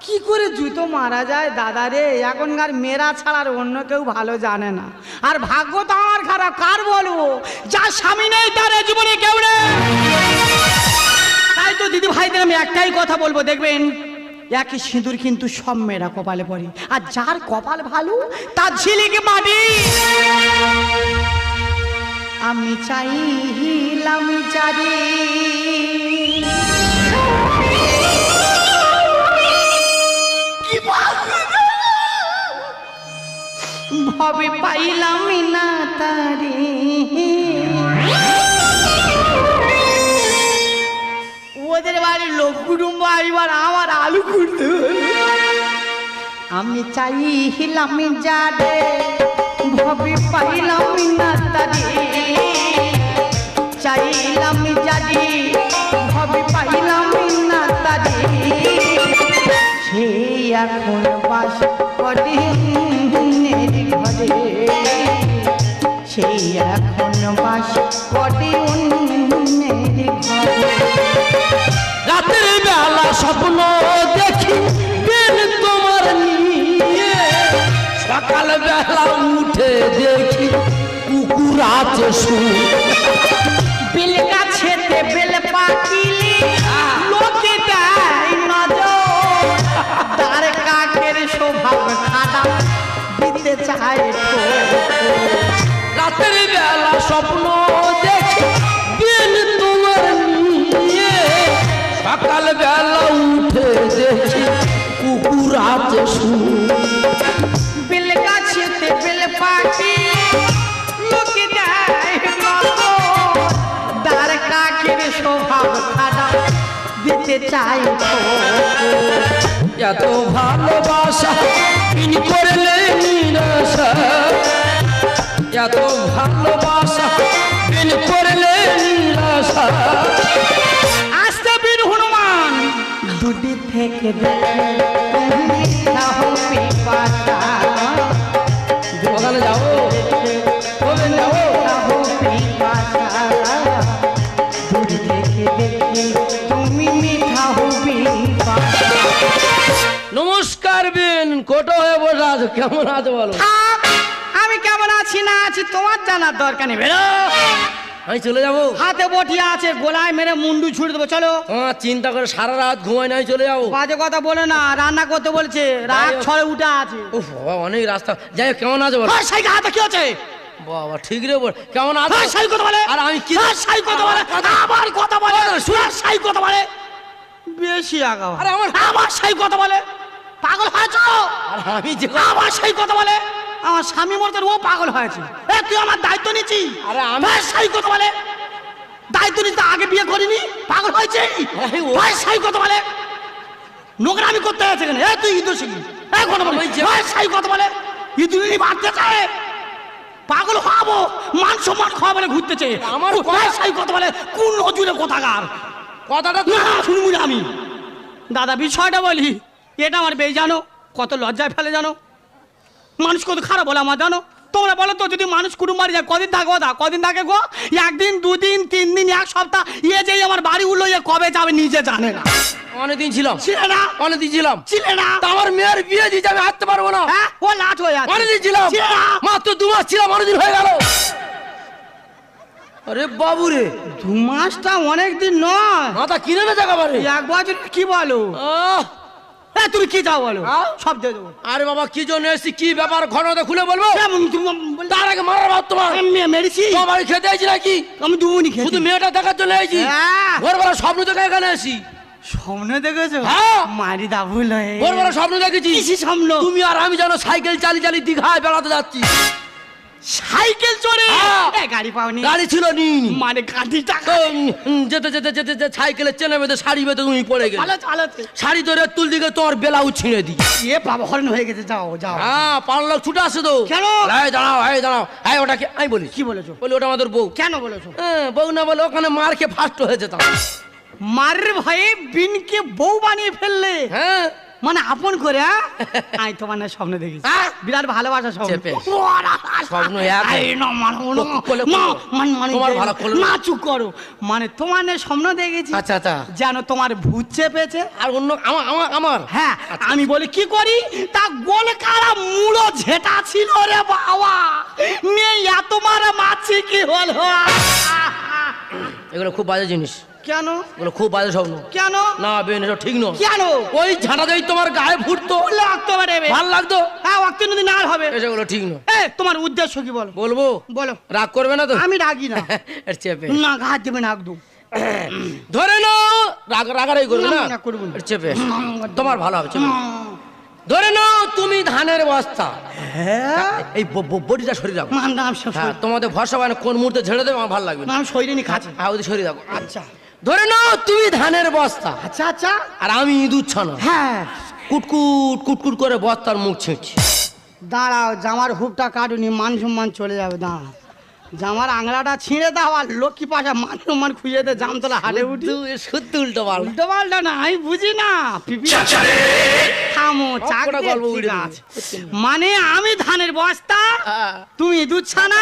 কি করে জুতো মারা যায় দাদা রে, এখনকার মেয়েরা ছাড়া আর অন্য কেউ ভালো জানে না। আর ভাগ্য তো আমার খারাপ, কার বলবো, যার স্বামী নেই তার এ জীবনে কেউ নেই। তাই তো দিদি ভাইদের আমি একটাই কথা বলবো, দেখবেন একই সিঁদুর কিন্তু সব মেয়েরা কপালে পড়ে, আর যার কপাল ভালো তার ঝিলিকে মাটি। আমি চাইলাম জারি ভবে পাইলাম না তারে, ওদের বাড়ির লোক কুটুম্ব আসবার আমার আলু খুঁড়তে। আমি চাইলাম যারে ভবে পাইলাম না তারে, চাইলাম যারে ভবে পাইলাম না তারে, সে এখন বাস করে ঘরে, সেই এখন বাস করে অন্যের ঘরে। রাতের বেলা স্বপ্ন দেখি দিন তোমার নিয়ে, সকাল বেলা উঠে দেখি কুকুর আছে শুয়ে। বেল গাছেতে বেল পাকিলে লোকে দেয় নজর, তার কাকের স্বভাব খারাপ দিতে চায়। রাতের বেলা স্বপ্ন দেখি দিন তোমার নিয়ে, সকাল বেলা উঠে দেখি কুকুর আছে শুয়ে। বেল গাছেতে বেল পাকিলে লোকে দেয় নজর, তার কাকের স্বভাব খারাপ দিতে চায়। এত ভালোবাসা বিন করলে নিরাশা, এত ভালোবাসা বিন করলে নিরাশা। আসতে বীর হনুমান দুটি থেকে দেখে তুমি নাও পিপাসা, ওখানে যাবো বলেন যাবো। নাও পিপাসা, দুটি থেকে দেখে তুমি মিঠাও পিপাসা। নমস্কার বিন, কোটো হয়ে বসে আছো, কেমন আছো বলো? থাক, আমি কেমন আছি না আছি তোমার জানার দরকার নেই, বেরো। আমি চলে যাবো। হাতে বটি আছে, গোলায় মেরে মুন্ডু ছুড়ে দেবো, চলো। তোমার চিন্তা করে সারা রাত ঘুমাই নাই, চলে যাবো। বাজে কথা বলে না, রান্না করতে বলছে, রাত ছড়ে উঠে আছে। উফ বাবা, অনেক রাস্তা। যাই হোক, কেমন আছো বলো? সাইকেল হাতে কি আছে? বাবা ঠিক রে বল, কেমন আছো? সাই কথা বলে। আর আমি কি সাই কথা বলে, আবার কথা বলে, সাই কথা বলে, বেশি আগা। আরে আমার সাই কথা বলে, পাগল হয়েছো? আর আমি যে আমার সাই কথা বলে, আমার স্বামী মরতে ও পাগল হয়েছে। এ তুই আমার দায়িত্ব নিচ্ছি? আরে আমি সাই কথা বলে, দায়িত্ব নিতে আগে বিয়ে করিনি, পাগল হয়েছে। সাই কথা বলে, নোংরামি করতে আছে কেন? এ তুই ইঁদুর শিখি, এ কথা বলে, সাই কথা বলে, ইঁদুর বাঁধতে চায়, পাগল হবো, মান সম্মান খাওয়া বলে ঘুরতেছে। আমার সাই কথা বলে, কোন নজুরে কোথাকার কথাটা না শুনবি না আমি। দাদা বিষয়টা বলি, এটা আমার বেশ জানো, কত লজ্জায় ফেলে জানো, মানুষ কত খারাপ বলে আমার জানো। তোমরা বলো তো, যদি মানুষ কুটুম বাড়ি যায় কদিন থাকবো? কদিন থাকে গো? একদিন, দুদিন, 3 দিন, 1 সপ্তাহ। যেই আমার বাড়ি উঠলো, কবে যাবে নিজে জানে না। অনেকদিন ছিলাম, ছিলে না? অনেকদিন ছিলাম, ছিলে না? তা আমার মেয়ের বিয়ে দিতে আমি হাঁটতে পারবো না। হ্যাঁ, ও লাট হয়ে আছে। অনেকদিন ছিলাম, ছিলে না? মাত্র 2 মাস ছিলাম, অনেকদিন হয়ে গেল। আরে বাবু রে, 2 মাসটা অনেক দিন নয়, মাথা কিনে না জায়গা বারে। 1 বছর। কি বলো? তুমি কি চাও বলো, সব দিয়ে দেবো। আরে বাবা, কি জন্য এসেছি, কি ব্যাপার, ঘটনাটা খুলে বলবো। তার আগে মারার ভাব তোমার মেরেছি? তোমার বাড়ি খেতে আইছি নাকি? আমি দুমুনি খেয়ে শুধু মেয়েটা দেখার জন্য আইছি। ভোরবেলা স্বপ্ন দেখে এখানে আসি। স্বপ্ন দেখেছো? হ্যাঁ, মারি দা ভুল হয়ে। ভোরবেলা স্বপ্ন দেখেছি। কিসি স্বপ্ন? তুমি আর আমি যেন সাইকেল চালিয়ে চালিয়ে দীঘায় বেড়াতে যাচ্ছি। সাইকেল চড়ে? গাড়ি পাওনি? গাড়ি ছিল নি, মানে গাড়ি টাকা যেতে যেতে যেতে যেতে সাইকেলের চেনে বেঁধে শাড়ি বেঁধে তুমি পড়ে গেলে। শাড়ি ধরে তুল দিকে তোমার বেলাও ছিঁড়ে দিই। এ বাবা, হরণ হয়ে গেছে, যাও যাও। হ্যাঁ, পাড়ার লোক ছুটে আসে তো। কেন? এই দাঁড়াও, এই দাঁড়াও, এই ওটাকে আমি বলি। কি বলেছো? বলি ওটা আমাদের বউ। কেন বলেছো? বউ না বলে ওখানে মার খেয়ে ফার্স্ট হয়ে যেতাম। মারের ভয়ে বিনকে বউ বানিয়ে ফেললে? হ্যাঁ, মানে আপন করে হ্যাঁ? আমি তোমার না স্বপ্ন দেখেছি হ্যাঁ? বিরাট ভালোবাসা স্বপ্ন চেপে। স্বপ্ন এক। এই না, কোলে, মানে তোমার ভালো কোলে। না চুপ করো মানে তোমার না স্বপ্ন দেখেছি আচ্ছা আচ্ছা। যেন তোমার ভূত চেপেছে আর অন্য আমার হ্যাঁ আমি বলি কি করি তা গোলে কারা মুড়ো ঝেটা ছিল রে বাবা মেয়ে এত মারা মাছি কি হলো এগুলো খুব বাজে জিনিস, কেন এগুলো খুব বাজে স্বপ্ন। কেন না বেন, এটা ঠিক নয়। কেন ওই ঝাঁটা দেই তোমার গায়ে ফুটতো, লাগতে পারে ভাল লাগতো, হ্যাঁ অক্তি নদী না হবে এগুলো ঠিক নয়। এ তোমার উদ্দেশ্য কি বলো বলবো, বলো রাগ করবে না তো? আমি রাগি না এর চেপে না ঘাট দেবে না একদম ধরে নাও, রাগারাই করবে না, না, করবো না। এর চেপে তোমার ভালো হবে। চেপে ধরে নাও তুমি ধানের বস্তা, হ্যাঁ এই বডিটা সরিয়ে রাখো। মান নাম হ্যাঁ, তোমাদের ভরসা মানে কোন মুহূর্তে ঝেড়ে দেবে আমার ভালো লাগবে না। নাম সৈরিনী খাচ্ছে হ্যাঁ, ওদের সরিয়ে রাখো। আচ্ছা ধরে নাও তুমি ধানের বস্তা, আচ্ছা আচ্ছা আর আমি ইঁদুর ছানা, হ্যাঁ কুটকুট কুটকুট করে বস্তার মুখ ছিঁড়ছি। দাঁড়াও জামার হুকটা কাটুনি মান সম্মান চলে যাবে দাঁড়াও জামার আংলাটা ছিঁড়ে দাও আর লক্ষ্মী পাশা মান সম্মান খুঁজে দে জামতলা হাটে উঠি সত্যি উল্টো পাল্টা। উল্টো পাল্টা না আমি বুঝি না থামো চাক অপরা গল্প ঠিক উড়ে আছে। মানে আমি ধানের বস্তা তুমি দুধ ছানা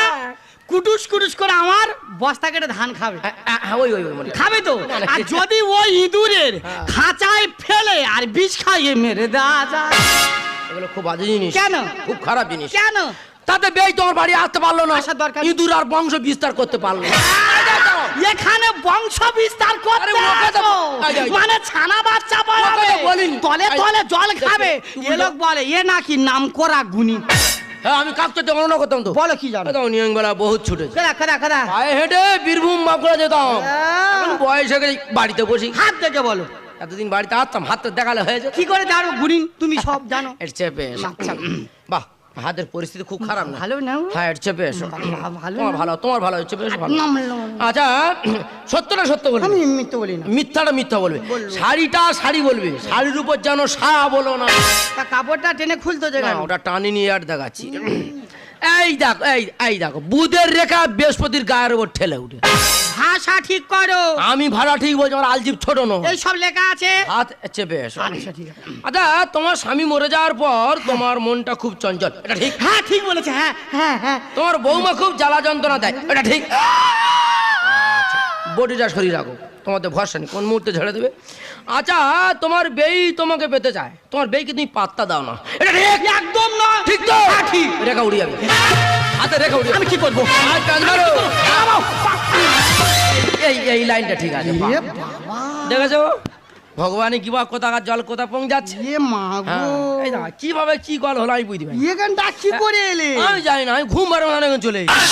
কুটুস কুটুস করে আমার বস্তা কেটে ধান খাবে ওই ওই ওই মানে খাবে তো আর যদি ওই ইঁদুরের খাঁচায় ফেলে আর বিষ খাইয়ে মেরে দেওয়া যায় এগুলো খুব বাজে জিনিস। কেন? খুব খারাপ জিনিস। কেন তাতে বেই তোমার বাড়ি আসতে পারলো না, আসার দরকার ইঁদুর আর বংশ বিস্তার করতে পারলো না। এখানে বংশ বিস্তার করতে আরে ওকে তো- আসো। আয়, আয়। মানে ছানা বাচ্চা বাড়াবে ওকে তো বলিনি। তলে আয়। তলে জল খাবে তুমি এ লোক বলে এ নাকি নাম করা গুণী হ্যাঁ, আমি কাজ করতে গণনা করতাম তো। বলো কি জানো নিয়ম বেলা বহুত ছুটেছে, কেদা কেদা কেদা পায়ে হেঁটে বীরভূম বাঁকুড়া যেতাম। এখন বয়স হয়ে গেছে, বাড়িতে বসি। হাত দেখে বলো এতদিন বাড়িতে আসতাম, হাতটা দেখালে হয়ে যেত। কি করে জানো গুণী তুমি সব জানো এর চেপে এসো। আচ্ছা। বাহ, হাতের পরিস্থিতি খুব খারাপ না। ভালো না হ্যাঁ, এর চেপে এসো। ভালো তোমার না? ভালো, তোমার ভালো, এর চেপে এসো ভালো। নাম নাম। আচ্ছা, সত্যটা সত্য বলবে, আমি মিথ্যে বলি না মিথ্যাটা মিথ্যা বলবে। শাড়িটা শাড়ি বলবে, শাড়ির উপর যেন সা বলো না। তা কাপড়টা টেনে খুলতো যে না, ওটা টানি নিয়ে আর দেখাচ্ছি। এই দেখো, এই দেখো, বুধের রেখা বৃহস্পতির গায়ের উপর ঠেলে উঠে। ভাষা ঠিক করো আমি ভাড়া ঠিক বলছি, আমার আলজিব ছোট নয়। এই সব লেখা আছে হাত চেপে এসো। আচ্ছা ঠিক আছে আচ্ছা, তোমার স্বামী মরে যাওয়ার পর তোমার মনটা খুব চঞ্চল, এটা ঠিক? হ্যাঁ ঠিক বলেছে হ্যাঁ হ্যাঁ হ্যাঁ তোমার বৌমা খুব জ্বালা যন্ত্রণা দেয়, এটা ঠিক? বডিটা সরিয়ে রাখো, তোমাদের ভরসা নেই, কোন মুহূর্তে ঝেড়ে দেবে। আচ্ছা, তোমার বেই তোমাকে পেতে চায়, তোমার বেইকে তুমি পাত্তা দাও না, এটা ঠিক? একদম না ঠিক তো? হ্যাঁ, ঠিক রেখা উড়িয়ে যাবে, হাতে রেখা উড়িয়ে আমি কি করবো আর কাজ মারো। এই লাইনটা ঠিক আছে। বাহ। এ বাবা দেখেছো ভগবানই কিবা কোথাকার জল কোথা পৌঁছাচ্ছে। এ মা গো এই দেখো, কিভাবে কি গল হলো আমি বুঝতে পারি। এখানটা কি করে এলে আমি জানি না, আমি ঘুম পারবো না, এখন চলে এসেছি।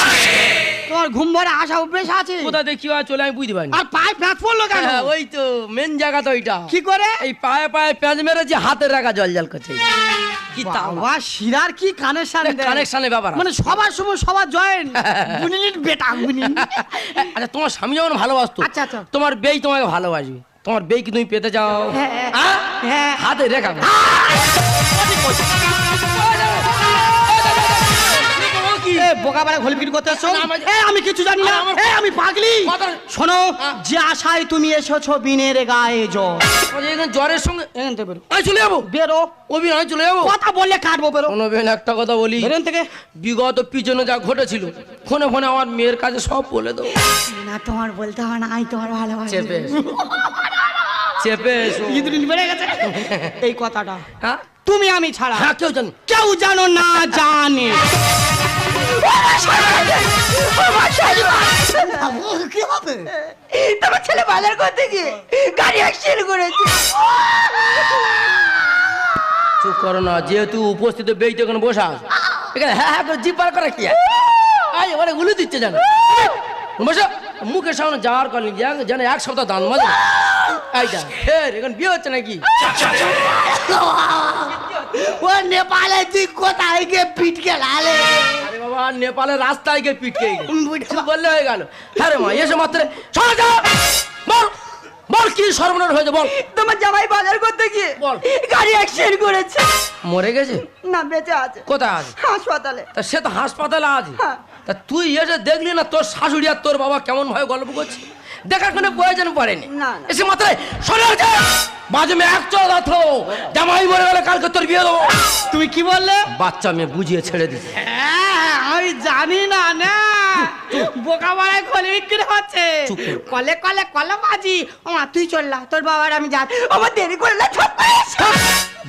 তোমার ঘুম ভরে আসা অভ্যেস আছে কোথা দিয়ে কি হয় চলে আমি বুঝতে পারি। আর পায়ে ফ্যাঁস পড়লো কেন ওই তো মেন জায়গা তো ওইটা। কি করে এই পায়ে পায়ে পেঁচ মেরেছে, হাতের রাখা জল জল করছে। কি তাও বাবা শিরার কি কানেকশন কানেকশনের ব্যাপার আছে। মানে সবার সময় সবার জয়েন গুনির বেটা গুনি আচ্ছা, তোমার স্বামী যখন ভালোবাসতো, আচ্ছা, আচ্ছা। তোমার বেই তোমাকে ভালোবাসবে, তোমার বেইকে তুমি পেতে চাও, হ্যাঁ, হ্যাঁ? হ্যাঁ। হাতে রেখা এ বোকা বাড়া ঘোলপিট করতে এসো না, আমার- এ আমি কিছু জানি না আমার- এ আমি পাগলি কথা- শোনো হ্যাঁ। যে আশায় তুমি এসেছো বিনের গায়ে জ্বর এখানে জ্বরের সঙ্গে এখান থেকে বেরো আমি চলে যাবো, বেরো অভিনয় চলে যাবো। কথা বললে কাটবো বেরো কোনো বেন একটা কথা বলি, বেরোন থেকে বিগত পিছনে যা ঘটেছিল ফোনে ফোনে আমার মেয়ের কাছে সব বলে দেবো। না তোমার বলতে হবে না আমি তোমার ভালোবাসি চেপে এসো। চেপে এসো। ইঁদুরিন বেড়ে গেছে এই কথাটা হ্যাঁ তুমি আমি ছাড়া হ্যাঁ, কেউ জানি। কেউ জানো না জানে কি হবে তোমার ছেলে বাজার করতে গিয়ে গাড়ি অ্যাক্সিডেন্ট করেছে। চুপ করো না, যেহেতু উপস্থিত বেইতে এখানে বসে আছে, এখানে হ্যাঁ হ্যাঁ করে জিপ বার করা কি আছে? আই ওরে গুলি দিচ্ছে জানো, বসে মুখের সামনে যাওয়ার কল জানে এক সপ্তাহ দান মাঝে এইটা ফের এখন বিয়ে হচ্ছে নাকি? ও নেপালে তুই কোথায় গিয়ে পিট গেলালে আরে বাবা, নেপালের রাস্তায় গিয়ে পিটকে বললে হয়ে গেল। হ্যাঁ রে মা, এসে মাত্র বল বল কি সর্বনাশ হয়েছে বল। তোমার জামাই বাজার করতে গিয়ে বল। গাড়ি অ্যাক্সিডেন্ট করেছে। মরে গেছে? না বেঁচে আছে কোথায় আছে? হাসপাতালে। তা সে তো হাসপাতালে আছে, হ্যাঁ। তা তুই এসে দেখলি না তোর শাশুড়ি আর তোর বাবা কেমন ভাবে গল্প করছে? দেখার কোনো প্রয়োজন পড়েনি। না, না। এসে মাত্র শোনা বাজে মে এক চল জামাই মরে গেল গেলে কালকে তোর বিয়ে দেবো। তুমি কি বললে? বাচ্চা মেয়ে বুঝিয়ে ছেড়ে দিস। হ্যাঁ, আমি জানি না না বোকা বাড়ায় কলে বিক্রি হচ্ছে। চুপ কর। কলে কলে কলে বাজি। ও মা তুই চললা, তোর বাবার আমি যা, আমার দেরি করে না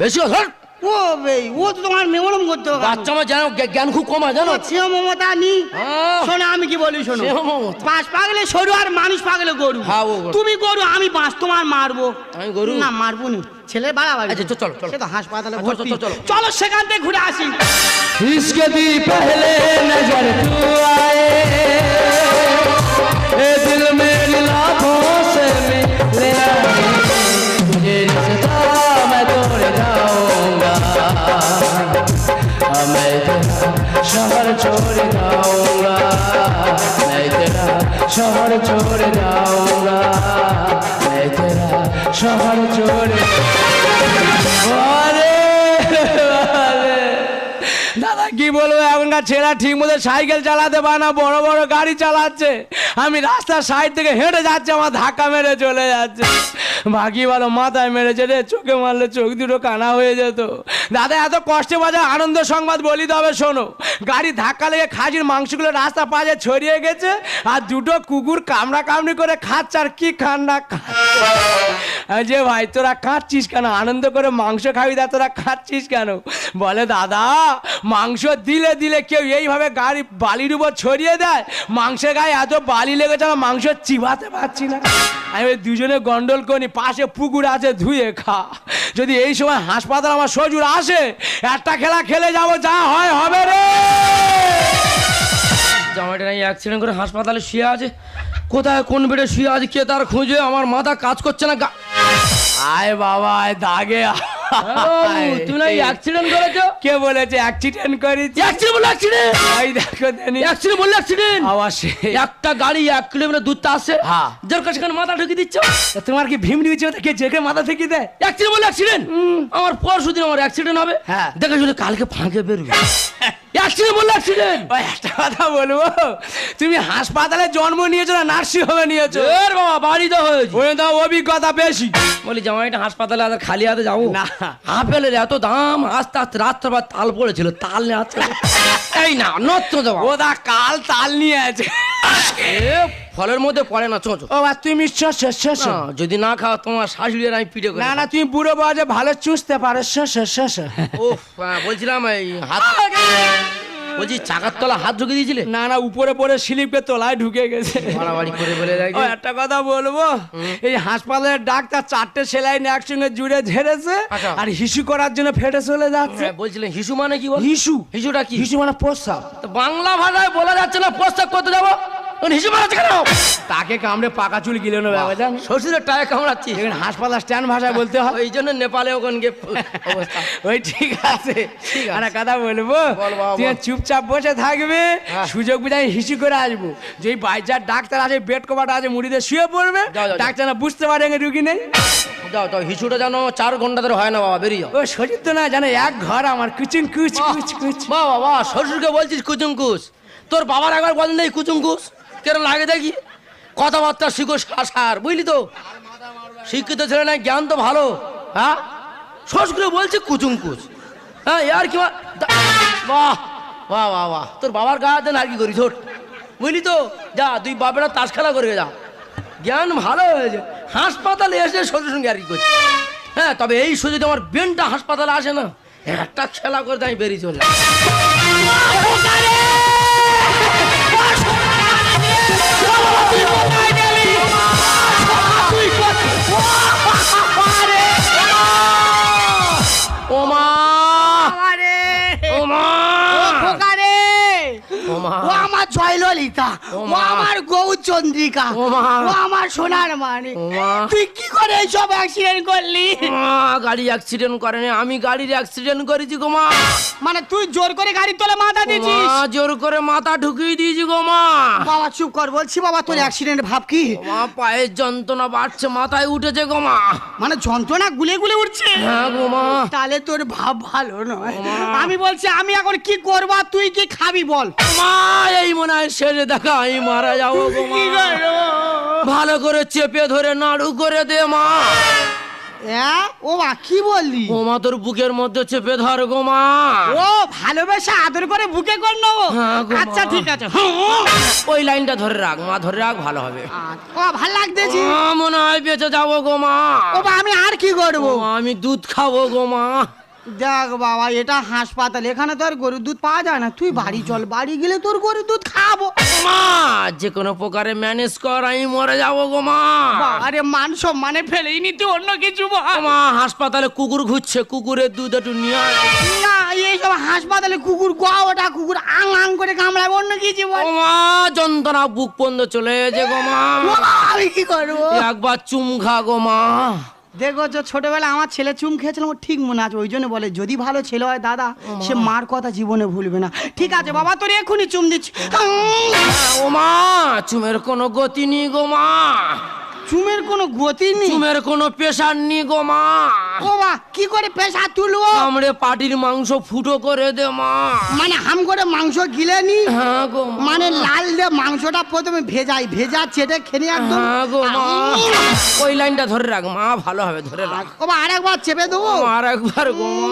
বেশি কথা ধর। ও বে, ও তো তোমার মেমরম করতে হবে। বাচ্চা আমার জানো জ্ঞান খুব কম হয় জানো। সে মমতা নি। শোনো আমি কি বলি শোনো, সে মমতা। পাঁচ পাগলে সরু আর মানুষ পাগলে গরু। হ্যাঁ, ও গরু। তুমি গরু, আমি পাঁচ, তোমার মারবো। আমি গরু? না মারবো নি, ছেলে বাড়াবাড়ি। আচ্ছা, চলো, চলো। সে তো হাসপাতালে চলো, ভর্তি। চলো, চলো। চলো সেখান থেকে ঘুরে আসি। इसके भी पहले नजर तू आए, ए दिल मेरी लाखों से मिले आए, तुझे रिश्ता मैं तोड़ जाऊंगा, मैं तेरा शहर छोड़ जाऊंगा, मैं तेरा शहर छोड़ जाऊंगा, मैं तेरा शहर छोड़। দাদা কি বলবো, এখনকার ছেলেরা ঠিক মতো সাইকেল চালাতে পারে না, বড় বড় গাড়ি চালাচ্ছে। আমি রাস্তার সাইড থেকে হেঁটে যাচ্ছি, আমার ধাক্কা মেরে চলে যাচ্ছে। ভাগি ভালো মাথায় মেরেছে রে, চোখে মারলে চোখ দুটো কানা হয়ে যেত। দাদা এত কষ্টে বাজে আনন্দ সংবাদ বলি তবে শোনো, গাড়ি ধাক্কা লেগে খাসির মাংসগুলো রাস্তা পাশে ছড়িয়ে গেছে, আর দুটো কুকুর কামড়া কামড়ি করে খাচ্ছে। আর কি খান্না যে ভাই তোরা খাচ্ছিস কেন? আনন্দ করে মাংস খাবি, দা তোরা খাচ্ছিস কেন? বলে দাদা মাংস দিলে দিলে কেউ এইভাবে গাড়ি বালির উপর ছড়িয়ে দেয়, মাংসের গায়ে এত বালি লেগেছে আমার মাংস চিবাতে পারছি না। আমি ওই দুজনে গন্ডল করি, পাশে পুকুর আছে ধুয়ে খা। যদি এই সময় হাসপাতাল আমার সজুর আসে, একটা খেলা খেলে যাবো, যা হয় হবে রে। জামাইটা নাই অ্যাক্সিডেন্ট করে হাসপাতালে শুয়ে আছে। কোথায় কোন বেডে শুয়ে আছে কে তার খুঁজে, আমার মাথা কাজ করছে না। আয় বাবা আয় দাগে আয়। তুমি না অ্যাক্সিডেন্ট করেছো? কে বলেছে অ্যাক্সিডেন্ট করেছি? অ্যাক্সিডেন্ট বললে অ্যাক্সিডেন্ট? এই দেখো দেনি অ্যাক্সিডেন্ট বললে অ্যাক্সিডেন্ট? আবার সে একটা গাড়ি 1 কিলোমিটার দূরতে আসে, হ্যাঁ। যার কাছে মাথা ঢুকিয়ে দিচ্ছ। তোমার কি ভীম দিয়েছে ওটাকে জেকে মাথা থেকে দেয়? অ্যাক্সিডেন্ট বললে অ্যাক্সিডেন্ট? আমার পরশু দিন আমার অ্যাক্সিডেন্ট হবে, হ্যাঁ। দেখে শুনে কালকে ফাঁকে বেরোবে। অ্যাক্সিডেন্ট বললে অ্যাক্সিডেন্ট? ওই একটা কথা বলবো, তুমি হাসপাতালে জন্ম নিয়েছো না নার্সিং হোমে নিয়েছো? এর বাবা বাড়িতে হয়েছে। ওই তো অভিজ্ঞতা বেশি। বলি জামাইটা হাসপাতালে আর খালি হাতে যাবো না। আপেলের এত দাম, আস্তে আস্তে রাত্রে তাল পড়েছিল, তাল নিয়ে আছে এই না নত্য দেওয়া। ও দা কাল তাল নিয়ে আছে। এ ফলের মধ্যে পড়ে না চোঁচো। ও বা তুমি শেষ শেষ। না, যদি না খাও তোমার শাশুড়ি আমি পিঠে করে না না তুমি বুড়ো বয়সে ভালো চুষতে পারো। শেষ শেষ। ও বলছিলাম এই হাত, বলছি চাকার তলা হাত ঢুকে দিয়েছিলে? না না উপরে পড়ে স্লিপে তলায় ঢুকে গেছে। বাড়াবাড়ি করে বলে ও দেখি। একটা কথা বলবো, এই হাসপাতালের ডাক্তার 4টে সেলাইন একসঙ্গে জুড়ে ঝেড়েছে, আচ্ছা। আর হিসু করার জন্য ফেটে চলে যাচ্ছে। বলছিলেন হিসু মানে কি? বল হিসু হিসুটা কি? হিসু মানে প্রস্রাব। তো বাংলা ভাষায় বলা যাচ্ছে না, প্রস্তাব করতে যাবো হিসু মারাচ্ছে কেন? তাকে কামড়ে পাকা চুল গিলে নেবে জান। শ্বশুরের টাকা কামড়াচ্ছি, এখানে হাসপাতাল স্ট্যান্ড ভাষায় বলতে হয়। ওই জন্য নেপালে ওখানে গিয়ে অবস্থা। ওই ঠিক আছে। ঠিক আছে। আর একটা কথা বলবো, বল বাবা, তুই বল। চুপচাপ বসে থাকবে, হ্যাঁ। সুযোগ বুঝে আমি হিসু করে আসবো। যে বাইচার ডাক্তার আছে, বেড কভারটা আছে, মুড়িতে শুয়ে পড়বে, যাও, যাও। ডাক্তার না বুঝতে পারে রুগী নেই। যাও যাও, হিসুটা যেন 4 ঘন্টা ধরে হয় না বাবা, বেরিয়ে যাও। ও সজিত তো না জানে, এক ঘর আমার কুচুং কুচ কুচ কুচ। বাহ বাবা, শ্বশুরকে বলছিস কুচুঙ্কুস, তোর বাবার একবার বলেন নেই কুচুঙ্কুস কেরম লাগে দেখি, কথাবার্তা শিখো সার, বুঝলি তো? শিক্ষিত ছেলে না, জ্ঞান তো ভালো। হ্যাঁ, শ্বশুরকে বলছি কুচুঙ্কুস। হ্যাঁ আর কি বাহ বাহ বাহ বাহ, তোর বাবার গা দেন আর কি করি ছোট, বুঝলি তো? যা দুই বাপেরা তাস খেলা করে যা, জ্ঞান ভালো হয়েছে। হাসপাতালে এসে শ্বশুর সঙ্গে আর কি করছি। হ্যাঁ, তবে এই সুযোগ আমার বেনটা হাসপাতালে আসে না, একটা খেলা করে আমি বেরিয়ে চলে। ওমা আরে ওমা ও খোকা রে, ওমা ও আমার জয়ললিতা, ও ও মা। আমার গৌচন্দ্রিকা, ও মা। ও আমার সোনার মানে। ও মা। তুই কি করে এইসব অ্যাক্সিডেন্ট করলি? গাড়ি অ্যাক্সিডেন্ট করেনি, আমি গাড়ির অ্যাক্সিডেন্ট করেছি গো মা। মানে তুই জোর করে গাড়ির তলে মাথা দিয়েছিস? মা, জোর করে মাথা ঢুকিয়ে দিয়েছি গো মা। বাবা চুপ কর, বলছি বাবা তোর অ্যাক্সিডেন্ট ভাব কি? মা পায়ের যন্ত্রণা বাড়ছে, মাথায় উঠেছে গো মা। মানে যন্ত্রণা গুলে গুলে উঠছে? হ্যাঁ গো মা। তাহলে তোর ভাব ভালো নয়। আমি বলছি আমি এখন কি করব, আর তুই কি খাবি বল? মা এই মনে হয় শেষে দেখা আমি মারা যাবো গো মা। কি করবো? ভালো করে চেপে ধরে নাড়ু করে দে মা। ও মা কি বললি? ও মা তোর বুকের মধ্যে চেপে ধর গো মা। ও ভালোবেসে আদর করে বুকে করে নেবো। হ্যাঁ গো মা। আচ্ছা ঠিক আছে। ওই লাইনটা ধরে রাখ মা, ধরে রাখ, ভালো হবে। ও ভাল লাগতেছি। মনে হয় বেঁচে যাবো গো মা। ও মা আমি আর কি করবো? আমি দুধ খাবো গো মা। দেখ বাবা এটা হাসপাতাল, এখানে তো আর গরুর দুধ পাওয়া যায় না। তুই বাড়ি চল, বাড়ি গেলে তোর গরুর দুধ খাবো। মা যে কোনো প্রকারে ম্যানেজ কর, আমি মরে যাবো গো মা। আরে মান সম্মানে ফেলেই নি তুই অন্য কিছু বল। মা হাসপাতালে কুকুর ঘুরছে, কুকুরের দুধ একটু নিয়ে আয়। না এইসব হাসপাতালে কুকুর ওটা কুকুর আং আং করে কামড়াবে, অন্য কিছু বল। ও মা যন্ত্রণা বুক পর্যন্ত চলে গেছে গো মা। ও মা, আমি কি করবো? একবার চুম খা গো মা। দেখো ছোটবেলা আমার ছেলে চুম খেয়েছিলাম, ওর ঠিক মনে আছে। ওই জন্য বলে যদি ভালো ছেলে হয় দাদা, সে মার কথা জীবনে ভুলবে না। ঠিক আছে বাবা, তোর এখনই চুম দিচ্ছি। ও মা চুমের কোনো গতি নেই গো মা। চুমের কোনো গতি নেই? চুমের কোনো প্রেশার নেই গো মা। ও মা কি করে পেশা তুলবো? কামড়ে পাটির মাংস ফুটো করে দে মা। মানে হাম করে মাংস গিলে নি? হ্যাঁ গো মা। মানে লাল দিয়ে মাংসটা প্রথমে ভেজা চেটে খেয়ে একদম। হ্যাঁ গো মা। ওই লাইনটা ধরে রাখ মা, ভালো হবে, ধরে রাখ। ও মা আরেকবার চেপে দেবো? আর একবার গো মা।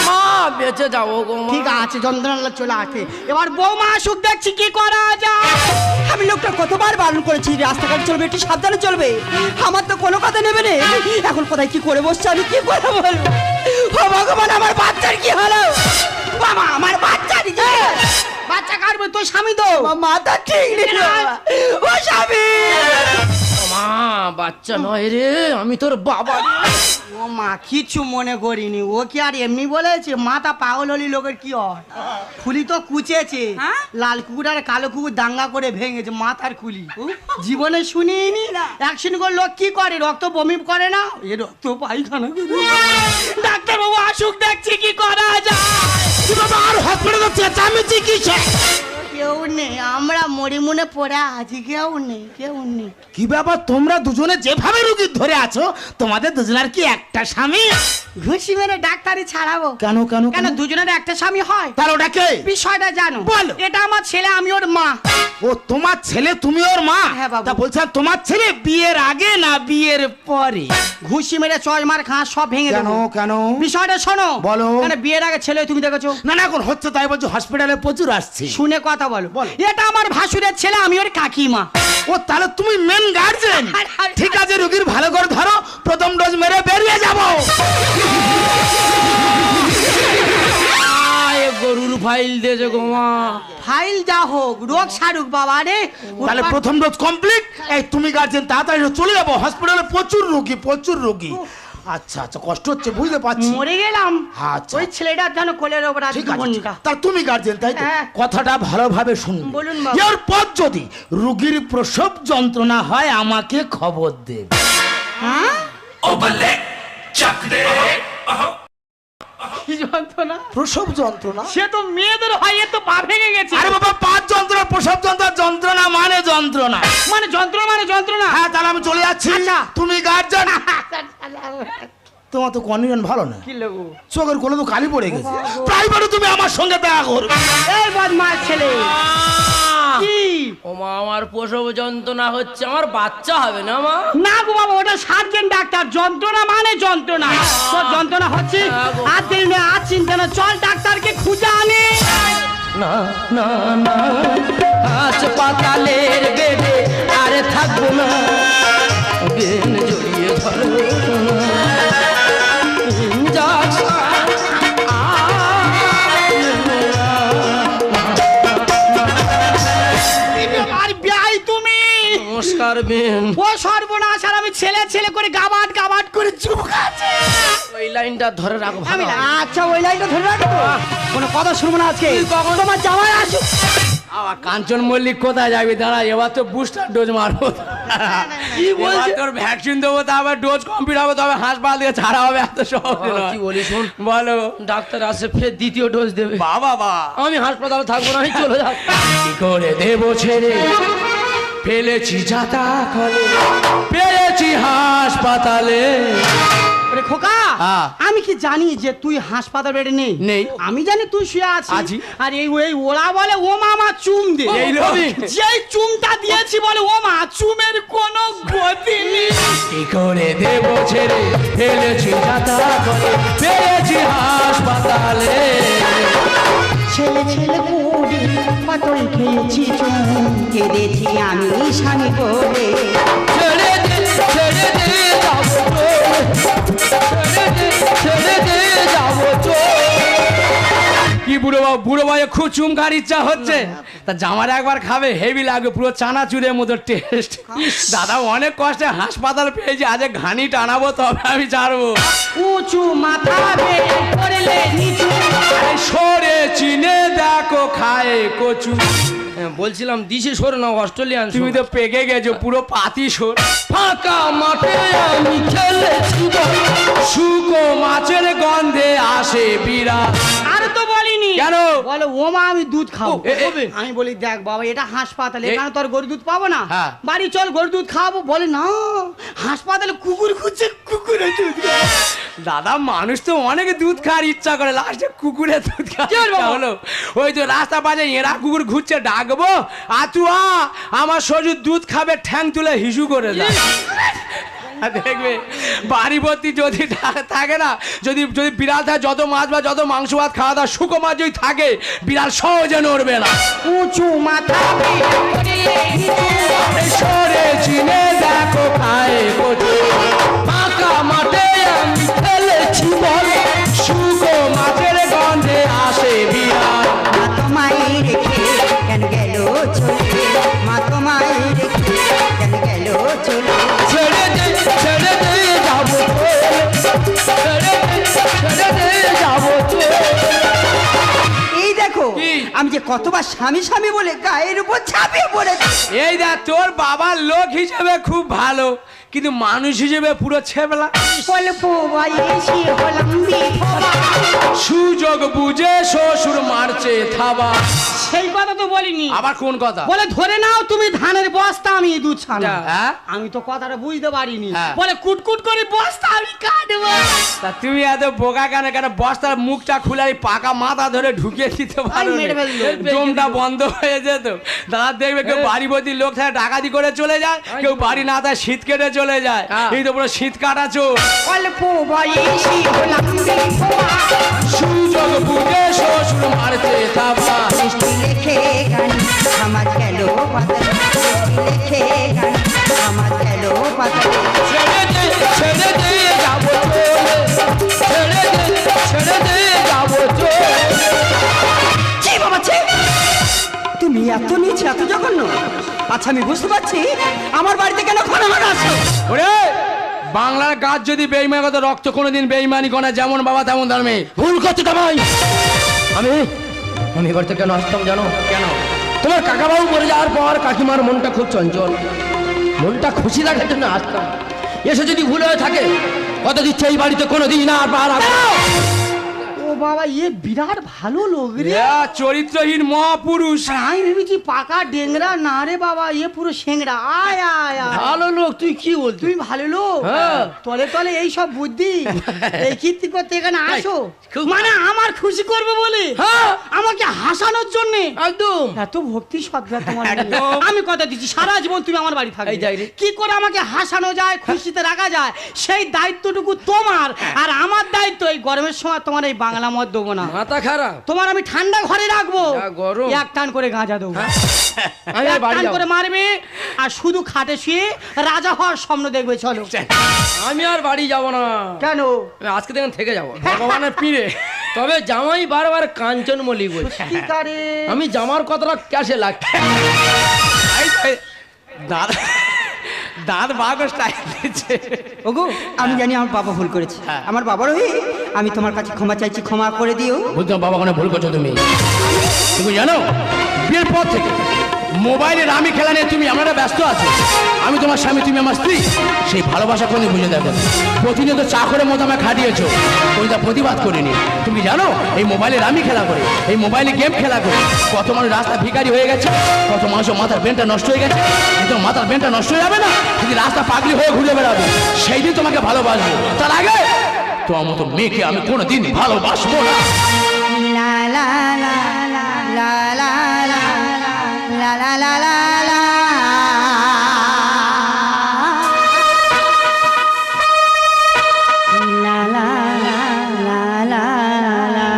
মা বেঁচে যাবো গো মা। ঠিক আছে যন্ত্রণা চলে আসে। এবার বৌমা সুখ দেখছি কি করা যায়। আমি লোকটা কতবার বারণ করেছি রাস্তাঘাট চলবে, একটু সাবধানে চলবে। আমার তো কোনো কথা নেবে না। এখন কোথায় কি করে বসছে, আমি কি করে বলবো? ও ভগবান, আমার বাচ্চার কি হলো? বাবা আমার বাচ্চার কি? বাচ্চা কাটবে তোর স্বামী তো। আমার মাথা ঠিক নেই বাবা। ও স্বামী, মা বাচ্চা নয় রে, আমি তোর বাবা রে। ও মা কিছু মনে করিনি। ও কি আর এমনি বলেছে? মাথা পাগল হলি লোকের কি হয়? খুলি তো কুচেছে, লাল কুকুর আর কালো কুকুর দাঙ্গা করে ভেঙেছে মাথার খুলি। জীবনে শুনিনি অ্যাকশন করে লোক কি করে, রক্ত বমি করে না? এ রক্ত পায়খানা করে। ডাক্তার বাবু আসুক, দেখছি কি করা যায়। আর হসপিটালে চেঁচামেচি কিসে? কেউ নেই, আমরা মরি মনে পড়ে আছি। কেউ নেই। কি ব্যাপার, তোমরা দুজনে যেভাবে রুগী ধরে আছো, তোমাদের দুজনের কি একটা স্বামী? ঘুষি মেরে ডাক্তারি ছাড়াবো? কেন কেন কেন দুজনের একটা স্বামী হয়? তার ওটা কে? বিষয়টা জানো? বলো। এটা আমার ছেলে, আমি ওর মা। ও তোমার ছেলে, তুমি ওর মা? হ্যাঁ বাবু। তা বলছিলাম তোমার ছেলে বিয়ের আগে না বিয়ের পরে? ঘুষি মেরে চশমার খাঁ সব ভেঙে কেন দেবো। কেন? বিষয়টা শোনো। বলো। কেন বিয়ের আগে ছেলে তুমি দেখেছো? না না এখন হচ্ছে, তাই বলছো হসপিটালে প্রচুর আসছে। শুনে কথা বলো। বলো। এটা আমার ভাসুরের ছেলে, আমি ওর কাকিমা। ও তাহলে তুমি মেন গার্জেন। আরে, ঠিক আছে রুগীর ভালো করে ধরো, প্রথম ডোজ মেরে বেরিয়ে যাবো। গরুর ফাইল দিয়েছে গো মা। ফাইল যা হোক, রোগ সারুক বাবা রে। তাহলে প্রথম ডোজ কমপ্লিট। এই তুমি গার্জেন, তাড়াতাড়ি চলে যাবো, হসপিটালে প্রচুর রোগী। আচ্ছা আচ্ছা, কষ্ট হচ্ছে বুঝতে পারছি। মরে গেলাম। আচ্ছা। ওই ছেলেটার জন্য কোলের ওপর আছে ঠিক আছে, জীবনটা। তা তুমি গার্জেন তাই তো? হ্যাঁ। কথাটা ভালোভাবে শুনুন। বলুন বাবা। এরপর যদি রুগীর প্রসব যন্ত্রণা হয় আমাকে খবর দেবে। হ্যাঁ? কি যন্ত্রণা? প্রসব যন্ত্রণা? সে তো মেয়েদের হয়, এ তো পা ভেঙে গেছে। আরে বাবা, পাঁচ যন্ত্রণা, প্রসব যন্ত্রণা মানে যন্ত্রণা। মানে যন্ত্রণা। হ্যাঁ তাহলে আমি চলে যাচ্ছি। আচ্ছা। তুমি গার্জেন। তোমার তো কন্ডিশন ভালো না, কি লোক? চোখের কোলে তো কালি পড়ে গেছে। প্রাইভেটে তুমি আমার সঙ্গে দেখা করবে। এই বদমাস ছেলে। কি? ও মা আমার প্রসব যন্ত্রণা হচ্ছে, আমার বাচ্চা হবে না মা? না গো বাবা, ওটা সার্জেন ডাক্তার। যন্ত্রণা মানে যন্ত্রণা। তোর যন্ত্রণা হচ্ছে, আর দেরি নেই, আর চিন্তা না, চল ডাক্তারকে খুঁজে আনি। না না না, হাসপাতালের বেডে আর থাকবো না, বেন জড়িয়ে ধরো আর বিয়াই তুমি। নমস্কার বেন। ও সর্বনাশ, আর আমি ছেলে করে গাবাট করে চুপ খাচ্ছি। ওই লাইনটা ধরে রাখো ভালো হবে। আচ্ছা ওই লাইনটা ধরে রাখবো। কোনো কথা শুনবো না আজকে। তোমার জামাই আসুক। আবার কাঞ্চন মল্লিক কোথায় যাবি? দাঁড়া, এবার তো বুস্টার ডোজ মারবো। কি বলছিস? তোর ভ্যাকসিন দেবো, তারপর ডোজ কমপ্লিট হবে, তবে হাসপাতাল থেকে ছাড়া হবে। এত সহজ নয়। কি বলি শোন, বলো। ডাক্তার আসে ফের দ্বিতীয় ডোজ দেবে। বাবা আমি হাসপাতালে থাকবো না, আমি চলে যাবো। কি করে দেবো ছেড়ে, ফেলেছি যাতা কলে, পেয়েছি হাসপাতালে। খোকা হ্যাঁ। আমি কি জানি যে তুই হাসপাতাল বেডে নেই নেই। আমি জানি তুই শুয়ে আছিস আছি। আর এই ওরা বলে ও মা আমার চুম দে এই লোক। যেই চুমটা দিয়েছি বলে ও মা চুমের কোনো গতি নেই কি করে দেব ছেড়ে ফেলেছি যাতা করে পেয়েছি হাসপাতালে ছেলে ছেলে পড়ে পাতল খেয়েছি চুম কেঁদেছি আমি স্বামী বলে ছেড়ে দে ছেড়ে দে যাবো ছেড়ে দে যাবো কি বুড়ো ভাই খুব চুম খাওয়ার ইচ্ছা হচ্ছে তা জামার একবার খাবে হেভি লাগবে পুরো চানাচুরের মতো টেস্ট দাদা অনেক কষ্টে হাসপাতাল পেয়েছি আজ ঘানি টানাবো তবে আমি ছাড়বো উঁচু মাথা বেয়ে পড়লে নিচু আরে সরে চিনে দেখো খায় কচু বলছিলাম দিশে সর না অস্ট্রেলিয়ান তুমি তো পেকে গেছো পুরো পাতি সর ফাঁকা মাঠে আমি খেলেছি শুকো মাছের গন্ধে আসে বিরাট আর তো বলিনি কেন? বলে ও মা আমি দুধ খাবো ও, এ- আমি বলি দেখ বাবা এটা হাসপাতাল এখানে তো আর গরুর দুধ পাবো না হ্যাঁ। বাড়ি চল গরুর দুধ খাবো বলে না হাসপাতালে কুকুর খুঁজছে কুকুরের দুধ খাবো। দাদা মানুষ তো অনেক দুধ খাওয়ার ইচ্ছা করে লাস্টে কুকুরের দুধ কি হলো খাওয়া বাবা? হলো ওই তো রাস্তা পাশে এরা কুকুর ঘুরছে ডাকবো আতু আমার সজুর দুধ খাবে ঠ্যাং তুলে হিসু করে দেয় আর দেখবে বাড়ি ভর্তি যদি থাকে না যদি যদি বিড়াল থাকে যত মাছ বা যত মাংস ভাত খাওয়া দাওয়া শুকো মাছ যদি থাকে বিড়াল সহজে নড়বে না উঁচু মাথা বেয়ে পড়লে নিচু এই সরে চিনে দেখো খায় কচু ফাঁকা মাঠে আমি খেলেছি বল শুকো মাছের গন্ধে আসে বিড়াল মা তোমায় রেখে কেন গেল চলে মা তোমায় রেখে কেন গেল চলে ছেড়ে দে যাবো ছেড়ে দে যাবো এই দেখো কি? আমি যে কতবার স্বামী স্বামী বলে গায়ের উপর ছাপিয়ে পড়েছি এই দেখ তোর বাবার লোক হিসেবে খুব ভালো কিন্তু মানুষ হিসেবে পুরো ছেবলা অল্প বয়সে হলাম বিধবা সুযোগ বুঝে শ্বশুর মারছে থাবা সেই কথা তো বলিনি আবার কোন কথা বলে ধরে নাও তুমি ধানের বস্তা আমি দুধ ছানা হ্যাঁ? আমি তো কথাটা বুঝতে পারিনি হ্যাঁ। বলে কুটকুট করে বস্তা আমি কাটবো তা তুমি এত বোকা কেন কেন বস্তার মুখটা খুলে এই পাকা মাথা ধরে ঢুকিয়ে দিতে পারো মেরে ফেললো। দমটা বন্ধ হয়ে যেত দাদা দেখবে কেউ বাড়ি ভর্তি লোক থাকে ডাকাতি করে চলে যায় কেউ বাড়ি না থাকে শীত কেটে চলে যায় হ্যাঁ। এই তো পুরো শীত কাটা চোর অল্প বয়সে হলাম বিধবা সুযোগ বুঝে শ্বশুর মারছে থাবা মিষ্টি লেখে গান আমার গেল পাতালে মিষ্টি লেখে গান আমার গেল পাতালে ছেড়ে দে যাবো ছেড়ে দে যাবো ছি বাবা ছি তুমি এত নিচে এত জঘন্য আচ্ছা আমি বুঝতে পারছি আমার বাড়িতে কেন ঘন ঘন আসো ওরে বাংলার গাছ যদি বেইমানি কত রক্ত কোনোদিন বেইমানি করে যেমন বাবা তেমন ধর্মে ভুল করতে জামাই আমি আমি এবার কেন আসতাম জানো কেন তোমার কাকাবাবু মরে যাওয়ার পর কাকিমার মনটা খুব চঞ্চল মনটা খুশি রাখার জন্য আসতাম এসে যদি ভুল হয়ে থাকে কত দিচ্ছে এই বাড়িতে কোনোদিন আর পা রাখবো না। ও বাবা ইয়ে বিরাট ভালো লোক রে চরিত্রহীন মহাপুরুষ আর আমি ভেবেছি পাকা ডেংরা না রে বাবা ইয়ে পুরো সেংরা আয় আয় আয় ভালো লোক তুই কি বলছিস তুমি ভালো লোক হ্যাঁ। তলে তলে এই সব বুদ্ধি এই কীর্তি করতে এখানে আসো খুব- মানে আমার খুশি করবে বলে হ্যাঁ আমাকে হাসানোর জন্য একদম এত ভক্তি শ্রদ্ধা তোমার মধ্যে। আমি কথা দিচ্ছি সারা জীবন তুমি আমার বাড়ি থাকবে এই যাই রে। কি করে আমাকে হাসানো যায় খুশিতে রাখা যায় সেই দায়িত্বটুকু তোমার আর আমার দায়িত্ব এই গরমের সময় তোমার এই বাংলা মদ দেবো না মাথা খারাপ তোমার আমি ঠান্ডা ঘরে রাখবো যা গরম। এক টান করে গাঁজা দেবো আমি আর এক বাড়ি টান যাবো। করে মারবে আর শুধু খাটে শুয়ে রাজা হওয়ার স্বপ্ন দেখবে চলো আমি আর বাড়ি যাব না কেন আমি আজকে দেখেন থেকে যাব ভগবানের পীরে তবে জামাই বারবার কাঞ্চন মলি বলছে কি কারে আমি জামার কথাটা ক্যাশে লাগছে দাঁত দাঁত বাগস টাইট দিচ্ছে ওগো আমি জানি আমার বাবা ভুল করেছে আমার বাবার হয়ে আমি তোমার কাছে ক্ষমা চাইছি ক্ষমা করে দিও বুঝলাম বাবা কোনো ভুল করছো তুমি তুমি জানো বিয়ের পর থেকে মোবাইলের আমি খেলা নিয়ে তুমি আমরা ব্যস্ত আছো আমি তোমার স্বামী তুমি আমার স্ত্রী সেই ভালোবাসা কোনো বুঝে দেখো প্রতিনিয়ত চা করে মতো আমায় খাটিয়েছো ওইটা প্রতিবাদ করিনি তুমি জানো এই মোবাইলের আমি খেলা করে এই মোবাইলে গেম খেলা করে কত মানুষ রাস্তা ভিখারি হয়ে গেছে কত মানুষের মাথার ব্রেনটা নষ্ট হয়ে গেছে কিন্তু মাথার ব্রেনটা নষ্ট হয়ে যাবে না যদি রাস্তা পাগলি হয়ে ঘুরে বেড়াবে সেই দিন তোমাকে ভালোবাসবো তার আগে তোমার মতো মেয়েকে আমি কোনোদিন ভালোবাসবো না। লা লা লা লা লা লা লা লা লা লা লা লা। লা লা লা লা লা লা লা লা।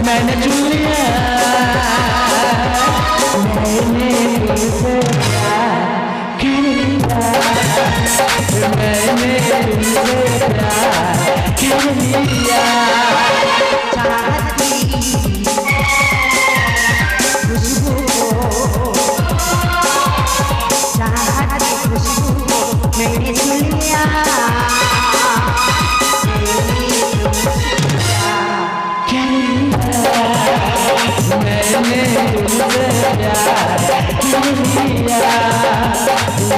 मैंने चुन लिया, मैंने तुमसे प्यार कर लिया, मैंने तुमसे प्यार कर लिया। मैंने सुन लिया, मैंने तुमसे प्यार कर लिया,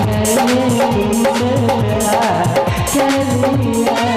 मैंने तुमसे प्यार कर लिया।